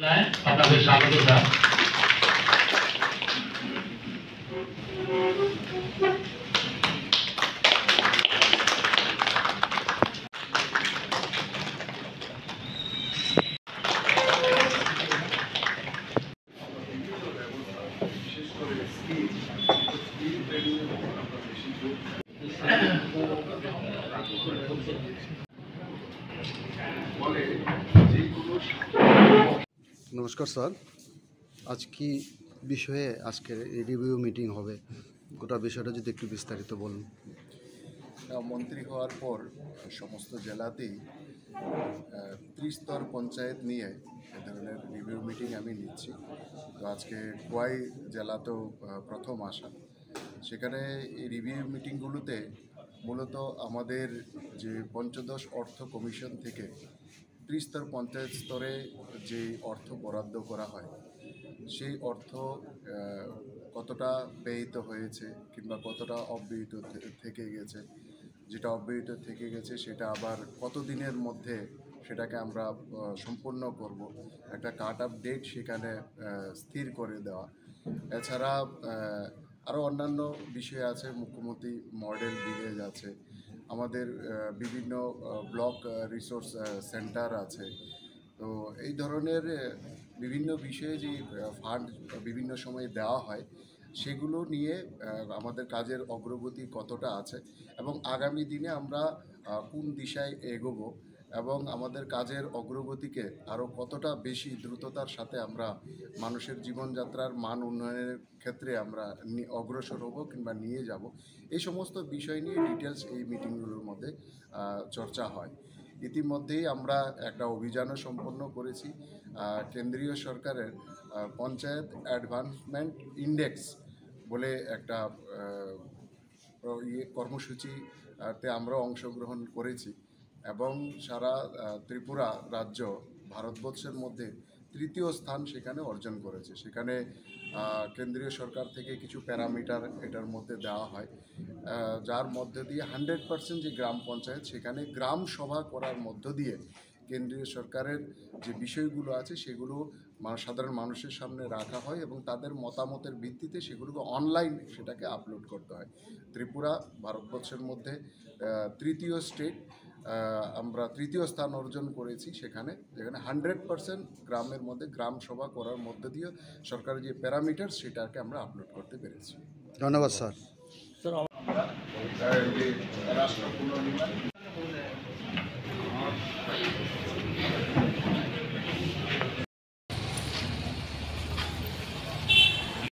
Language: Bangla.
আপনাদের স্বাগত স্যার। নমস্কার স্যার, আজ কি বিষয়ে আজকের এই রিভিউ মিটিং হবে, গোটা বিষয়টা যদি একটু বিস্তারিত বলুন। মন্ত্রী হওয়ার পর সমস্ত জেলাতেই ত্রিস্তর পঞ্চায়েত নিয়ে এ ধরনের রিভিউ মিটিং আমি নিচ্ছি। তো আজকে খোয়াই জেলাতেও প্রথম আসা। সেখানে এই রিভিউ মিটিংগুলোতে মূলত আমাদের যে পঞ্চদশ অর্থ কমিশন থেকে ত্রিস্তর পঞ্চায়েত স্তরে যে অর্থ বরাদ্দ করা হয় সেই অর্থ কতটা ব্যয়িত হয়েছে কিংবা কতটা অব্যয়িত থেকে গেছে, যেটা অব্যয়িত থেকে গেছে সেটা আবার কতদিনের মধ্যে সেটাকে আমরা সম্পূর্ণ করব, একটা কাট অফ ডেট সেখানে স্থির করে দেওয়া। এছাড়া আরও অন্যান্য বিষয় আছে, মুখ্যমন্ত্রী মডেল ভিলেজ আছে, আমাদের বিভিন্ন ব্লক রিসোর্স সেন্টার আছে। তো এই ধরনের বিভিন্ন বিষয়ে যে ফান্ড বিভিন্ন সময়ে দেওয়া হয় সেগুলো নিয়ে আমাদের কাজের অগ্রগতি কতটা আছে এবং আগামী দিনে আমরা কোন দিশায় এগোবো এবং আমাদের কাজের অগ্রগতিকে আরও কতটা বেশি দ্রুততার সাথে আমরা মানুষের জীবনযাত্রার মান উন্নয়নের ক্ষেত্রে আমরা অগ্রসর হব কিংবা নিয়ে যাব, এই সমস্ত বিষয় নিয়ে ডিটেলস এই মিটিংগুলোর মধ্যে চর্চা হয়। ইতিমধ্যেই আমরা একটা অভিযানও সম্পন্ন করেছি। কেন্দ্রীয় সরকারের পঞ্চায়েত অ্যাডভান্সমেন্ট ইন্ডেক্স বলে একটা কর্মসূচিতে আমরা অংশগ্রহণ করেছি এবং সারা ত্রিপুরা রাজ্য ভারতবর্ষের মধ্যে তৃতীয় স্থান সেখানে অর্জন করেছে। সেখানে কেন্দ্রীয় সরকার থেকে কিছু প্যারামিটার এটার মধ্যে দেওয়া হয়, যার মধ্যে দিয়ে 100% যে গ্রাম পঞ্চায়েত সেখানে গ্রাম সভা করার মধ্য দিয়ে কেন্দ্রীয় সরকারের যে বিষয়গুলো আছে সেগুলো সাধারণ মানুষের সামনে রাখা হয় এবং তাদের মতামতের ভিত্তিতে সেগুলোকে অনলাইন সেটাকে আপলোড করতে হয়। ত্রিপুরা ভারতবর্ষের মধ্যে তৃতীয় স্টেট, আমরা তৃতীয় স্থান অর্জন করেছি সেখানে, যেখানে 100% গ্রামের মধ্যে গ্রাম সভা করার মধ্যে দিয়ে সরকারের যে প্যারামিটার সেটাকে আমরা আপলোড করতে পেরেছি। ধন্যবাদ স্যার।